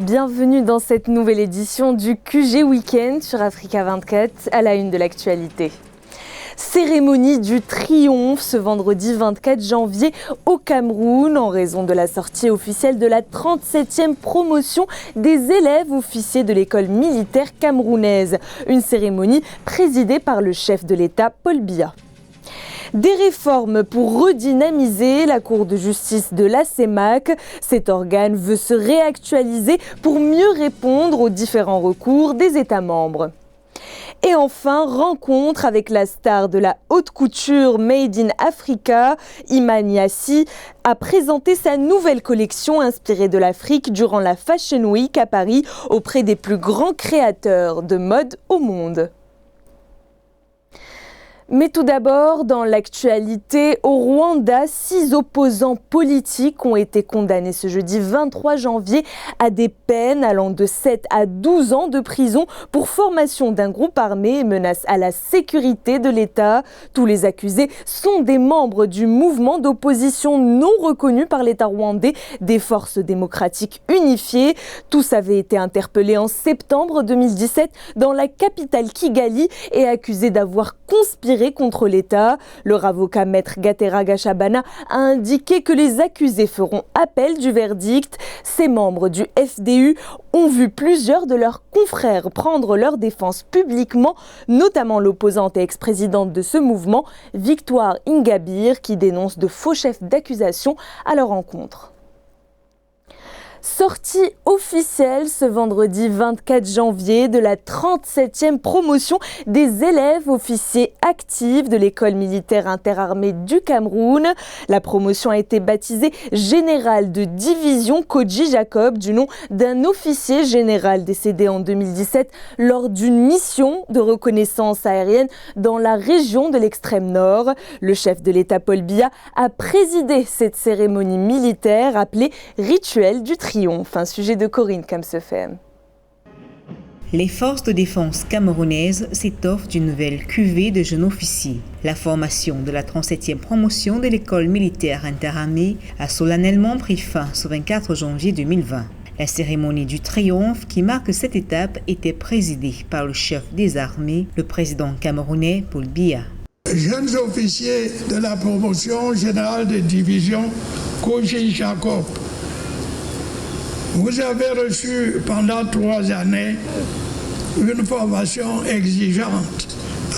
Bienvenue dans cette nouvelle édition du QG Week-end sur Africa 24 à la une de l'actualité. Cérémonie du triomphe ce vendredi 24 janvier au Cameroun en raison de la sortie officielle de la 37e promotion des élèves officiers de l'école militaire camerounaise. Une cérémonie présidée par le chef de l'État, Paul Biya. Des réformes pour redynamiser la Cour de justice de la CEMAC. Cet organe veut se réactualiser pour mieux répondre aux différents recours des États membres. Et enfin, rencontre avec la star de la haute couture Made in Africa, Iman Yassi, a présenté sa nouvelle collection inspirée de l'Afrique durant la Fashion Week à Paris auprès des plus grands créateurs de mode au monde. Mais tout d'abord, dans l'actualité, au Rwanda, 6 opposants politiques ont été condamnés ce jeudi 23 janvier à des peines allant de 7 à 12 ans de prison pour formation d'un groupe armé et menace à la sécurité de l'État. Tous les accusés sont des membres du mouvement d'opposition non reconnu par l'État rwandais des Forces démocratiques unifiées. Tous avaient été interpellés en septembre 2017 dans la capitale Kigali et accusés d'avoir conspiré contre l'État. Leur avocat maître Gatera Gashabana a indiqué que les accusés feront appel du verdict. Ces membres du FDU ont vu plusieurs de leurs confrères prendre leur défense publiquement, notamment l'opposante et ex-présidente de ce mouvement, Victoire Ingabire, qui dénonce de faux chefs d'accusation à leur encontre. Sortie officielle ce vendredi 24 janvier de la 37e promotion des élèves officiers actifs de l'école militaire interarmée du Cameroun. La promotion a été baptisée général de division Koji Jacob du nom d'un officier général décédé en 2017 lors d'une mission de reconnaissance aérienne dans la région de l'extrême nord. Le chef de l'État Paul Biya a présidé cette cérémonie militaire appelée rituel du triomphe. Un sujet de Corinne Kamsefem. Les forces de défense camerounaises s'étoffent d'une nouvelle cuvée de jeunes officiers. La formation de la 37e promotion de l'école militaire interarmée a solennellement pris fin ce 24 janvier 2020. La cérémonie du triomphe qui marque cette étape était présidée par le chef des armées, le président camerounais Paul Biya. Jeunes officiers de la promotion générale de division Koji Jacob, vous avez reçu pendant 3 années une formation exigeante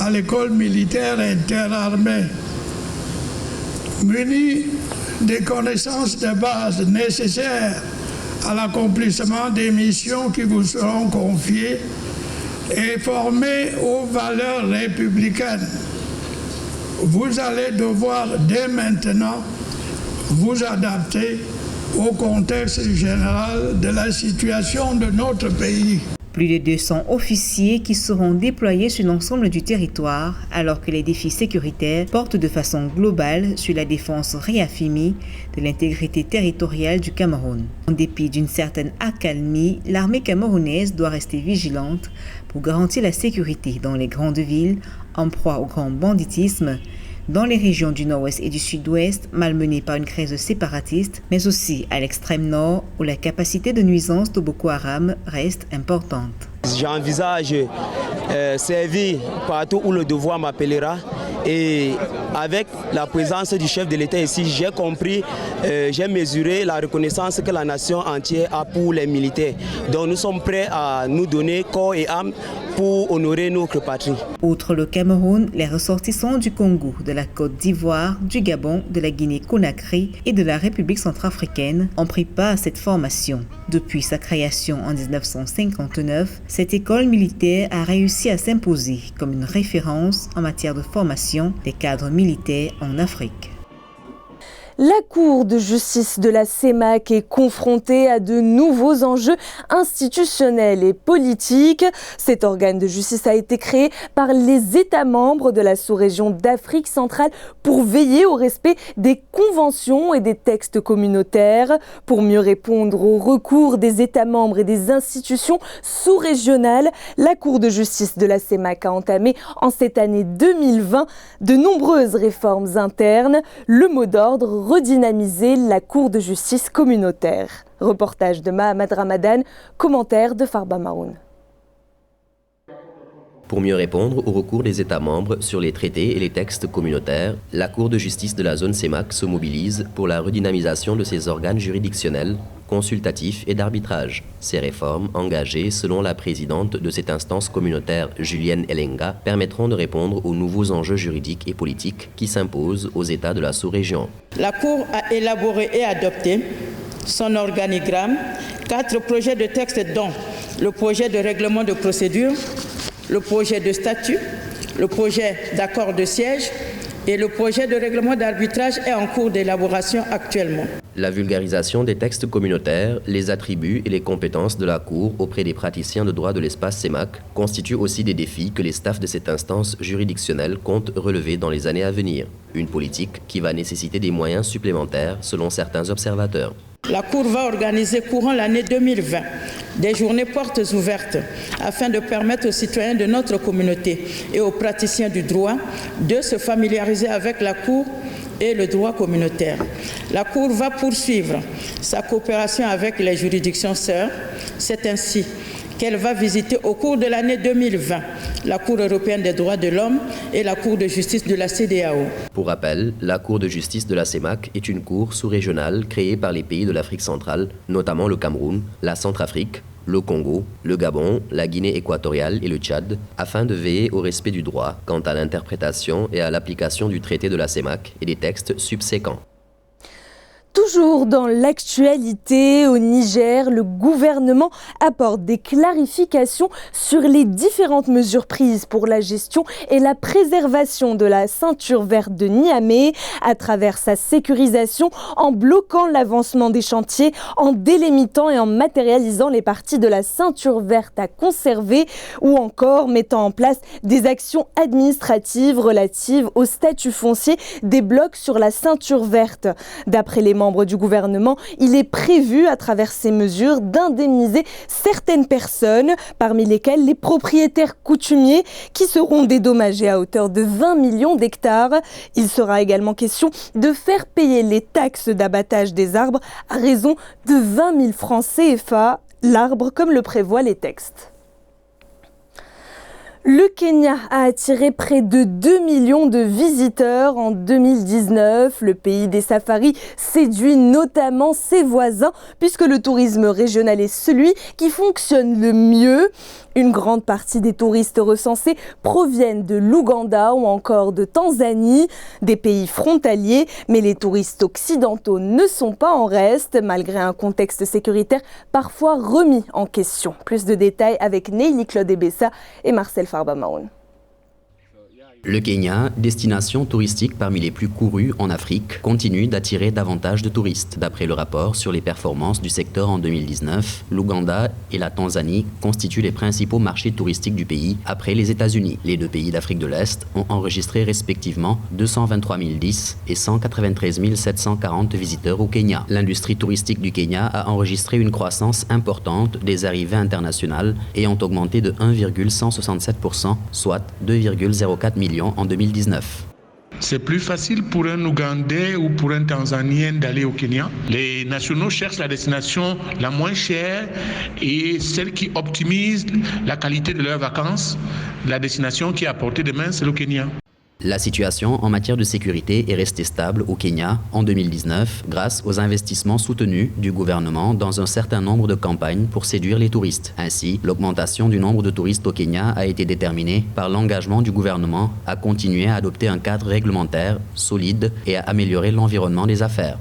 à l'école militaire interarmée. Munis des connaissances de base nécessaires à l'accomplissement des missions qui vous seront confiées et formés aux valeurs républicaines, vous allez devoir dès maintenant vous adapter au contexte général de la situation de notre pays. Plus de 200 officiers qui seront déployés sur l'ensemble du territoire alors que les défis sécuritaires portent de façon globale sur la défense réaffirmée de l'intégrité territoriale du Cameroun. En dépit d'une certaine accalmie, l'armée camerounaise doit rester vigilante pour garantir la sécurité dans les grandes villes en proie au grand banditisme, dans les régions du nord-ouest et du sud-ouest, malmenées par une crise séparatiste, mais aussi à l'extrême nord, où la capacité de nuisance de Boko Haram reste importante. J'envisage servir partout où le devoir m'appellera. Et avec la présence du chef de l'État ici, j'ai compris, j'ai mesuré la reconnaissance que la nation entière a pour les militaires. Donc nous sommes prêts à nous donner corps et âme pour honorer notre patrie. Outre le Cameroun, les ressortissants du Congo, de la Côte d'Ivoire, du Gabon, de la Guinée-Conakry et de la République centrafricaine ont pris part à cette formation. Depuis sa création en 1959, cette école militaire a réussi à s'imposer comme une référence en matière de formation des cadres militaires en Afrique. La Cour de justice de la CEMAC est confrontée à de nouveaux enjeux institutionnels et politiques. Cet organe de justice a été créé par les États membres de la sous-région d'Afrique centrale pour veiller au respect des conventions et des textes communautaires. Pour mieux répondre aux recours des États membres et des institutions sous-régionales, la Cour de justice de la CEMAC a entamé en cette année 2020 de nombreuses réformes internes. Le mot d'ordre: redynamiser la Cour de justice communautaire. Reportage de Mahamad Ramadan, commentaire de Farba Maroun. Pour mieux répondre au recours des États membres sur les traités et les textes communautaires, la Cour de justice de la zone CEMAC se mobilise pour la redynamisation de ses organes juridictionnels, consultatifs et d'arbitrage. Ces réformes, engagées selon la présidente de cette instance communautaire, Julienne Elenga, permettront de répondre aux nouveaux enjeux juridiques et politiques qui s'imposent aux États de la sous-région. La Cour a élaboré et adopté son organigramme, 4 projets de texte dont le projet de règlement de procédure, le projet de statut, le projet d'accord de siège et le projet de règlement d'arbitrage est en cours d'élaboration actuellement. La vulgarisation des textes communautaires, les attributs et les compétences de la Cour auprès des praticiens de droit de l'espace CEMAC constituent aussi des défis que les staffs de cette instance juridictionnelle comptent relever dans les années à venir. Une politique qui va nécessiter des moyens supplémentaires selon certains observateurs. La Cour va organiser courant l'année 2020 des journées portes ouvertes afin de permettre aux citoyens de notre communauté et aux praticiens du droit de se familiariser avec la Cour et le droit communautaire. La Cour va poursuivre sa coopération avec les juridictions sœurs. C'est ainsi qu'elle va visiter au cours de l'année 2020 la Cour européenne des droits de l'homme et la Cour de justice de la CEDEAO. Pour rappel, la Cour de justice de la CEMAC est une cour sous-régionale créée par les pays de l'Afrique centrale, notamment le Cameroun, la Centrafrique, le Congo, le Gabon, la Guinée équatoriale et le Tchad, afin de veiller au respect du droit quant à l'interprétation et à l'application du traité de la CEMAC et des textes subséquents. Toujours dans l'actualité, au Niger, le gouvernement apporte des clarifications sur les différentes mesures prises pour la gestion et la préservation de la ceinture verte de Niamey à travers sa sécurisation en bloquant l'avancement des chantiers, en délimitant et en matérialisant les parties de la ceinture verte à conserver ou encore mettant en place des actions administratives relatives au statut foncier des blocs sur la ceinture verte. D'après les membres du gouvernement, il est prévu à travers ces mesures d'indemniser certaines personnes, parmi lesquelles les propriétaires coutumiers qui seront dédommagés à hauteur de 20 millions d'hectares. Il sera également question de faire payer les taxes d'abattage des arbres à raison de 20 000 francs CFA, l'arbre comme le prévoient les textes. Le Kenya a attiré près de 2 millions de visiteurs en 2019. Le pays des safaris séduit notamment ses voisins puisque le tourisme régional est celui qui fonctionne le mieux. Une grande partie des touristes recensés proviennent de l'Ouganda ou encore de Tanzanie, des pays frontaliers, mais les touristes occidentaux ne sont pas en reste malgré un contexte sécuritaire parfois remis en question. Plus de détails avec Neili Claude Ebessa et Marcel Farba Maroun. Le Kenya, destination touristique parmi les plus courues en Afrique, continue d'attirer davantage de touristes. D'après le rapport sur les performances du secteur en 2019, l'Ouganda et la Tanzanie constituent les principaux marchés touristiques du pays après les États-Unis. Les deux pays d'Afrique de l'Est ont enregistré respectivement 223 010 et 193 740 visiteurs au Kenya. L'industrie touristique du Kenya a enregistré une croissance importante des arrivées internationales ayant augmenté de 1,167%, soit 2,04 millions en 2019. C'est plus facile pour un Ougandais ou pour un Tanzanien d'aller au Kenya. Les nationaux cherchent la destination la moins chère et celle qui optimise la qualité de leurs vacances. La destination qui est à portée de main, c'est le Kenya. La situation en matière de sécurité est restée stable au Kenya en 2019 grâce aux investissements soutenus du gouvernement dans un certain nombre de campagnes pour séduire les touristes. Ainsi, l'augmentation du nombre de touristes au Kenya a été déterminée par l'engagement du gouvernement à continuer à adopter un cadre réglementaire solide et à améliorer l'environnement des affaires.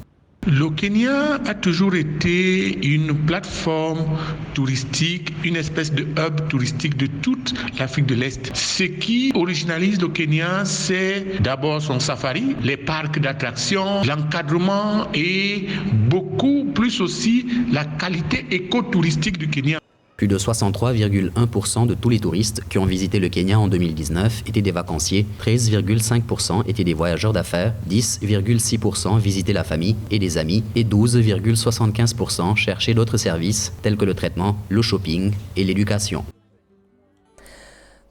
Le Kenya a toujours été une plateforme touristique, une espèce de hub touristique de toute l'Afrique de l'Est. Ce qui originalise le Kenya, c'est d'abord son safari, les parcs d'attractions, l'encadrement et beaucoup plus aussi la qualité écotouristique du Kenya. Plus de 63,1% de tous les touristes qui ont visité le Kenya en 2019 étaient des vacanciers, 13,5% étaient des voyageurs d'affaires, 10,6% visitaient la famille et des amis et 12,75% cherchaient d'autres services tels que le traitement, le shopping et l'éducation.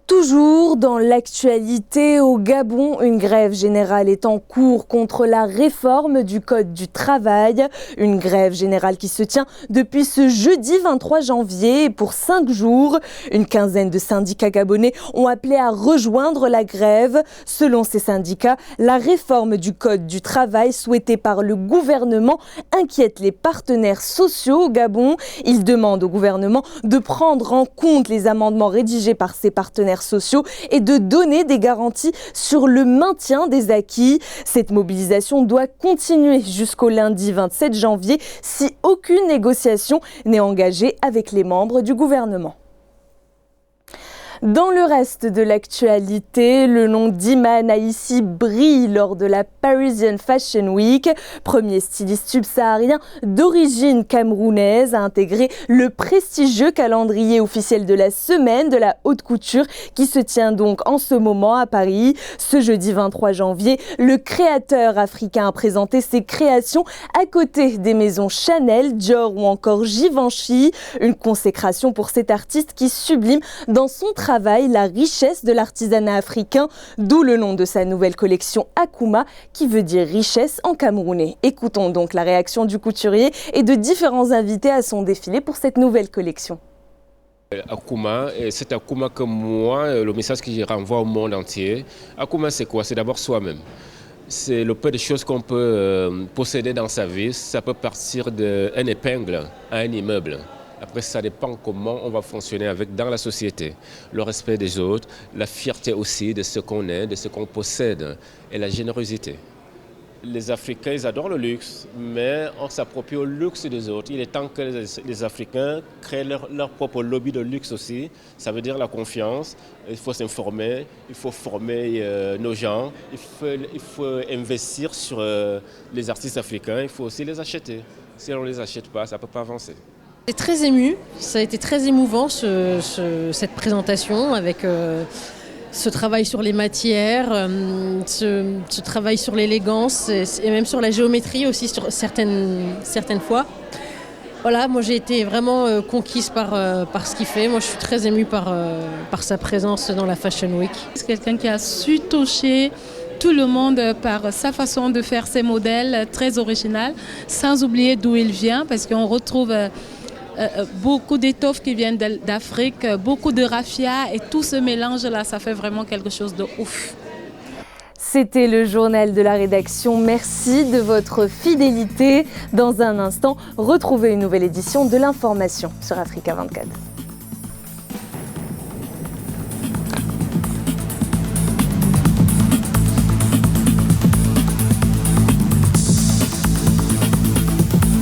Toujours dans l'actualité au Gabon, une grève générale est en cours contre la réforme du Code du travail. Une grève générale qui se tient depuis ce jeudi 23 janvier pour 5 jours. Une quinzaine de syndicats gabonais ont appelé à rejoindre la grève. Selon ces syndicats, la réforme du Code du travail souhaitée par le gouvernement inquiète les partenaires sociaux au Gabon. Ils demandent au gouvernement de prendre en compte les amendements rédigés par ses partenaires sociaux et de donner des garanties sur le maintien des acquis. Cette mobilisation doit continuer jusqu'au lundi 27 janvier si aucune négociation n'est engagée avec les membres du gouvernement. Dans le reste de l'actualité, le nom d'Iman Aïssi brille lors de la Parisian Fashion Week. Premier styliste subsaharien d'origine camerounaise à intégrer le prestigieux calendrier officiel de la semaine de la haute couture qui se tient donc en ce moment à Paris. Ce jeudi 23 janvier, le créateur africain a présenté ses créations à côté des maisons Chanel, Dior ou encore Givenchy. Une consécration pour cet artiste qui sublime dans son travail la richesse de l'artisanat africain, d'où le nom de sa nouvelle collection Akuma, qui veut dire richesse en camerounais. Écoutons donc la réaction du couturier et de différents invités à son défilé pour cette nouvelle collection. Akuma, c'est Akuma que moi, le message que je renvoie au monde entier. Akuma, c'est quoi? C'est d'abord soi-même. C'est le peu de choses qu'on peut posséder dans sa vie. Ça peut partir d'une épingle à un immeuble. Après, ça dépend comment on va fonctionner dans la société. Le respect des autres, la fierté aussi de ce qu'on est, de ce qu'on possède et la générosité. Les Africains, ils adorent le luxe, mais on s'approprie au luxe des autres. Il est temps que les Africains créent leur propre lobby de luxe aussi. Ça veut dire la confiance. Il faut s'informer, il faut former nos gens, il faut investir sur les artistes africains, il faut aussi les acheter. Si on ne les achète pas, ça ne peut pas avancer. J'étais très émue, ça a été très émouvant cette présentation avec ce travail sur les matières, ce travail sur l'élégance et même sur la géométrie aussi sur certaines fois. Voilà, moi j'ai été vraiment conquise par ce qu'il fait. Moi je suis très émue par sa présence dans la Fashion Week. C'est quelqu'un qui a su toucher tout le monde par sa façon de faire ses modèles très originales, sans oublier d'où il vient, parce qu'on retrouve beaucoup d'étoffes qui viennent d'Afrique, beaucoup de raffia, et tout ce mélange-là, ça fait vraiment quelque chose de ouf. C'était le journal de la rédaction. Merci de votre fidélité. Dans un instant, retrouvez une nouvelle édition de l'information sur Africa 24.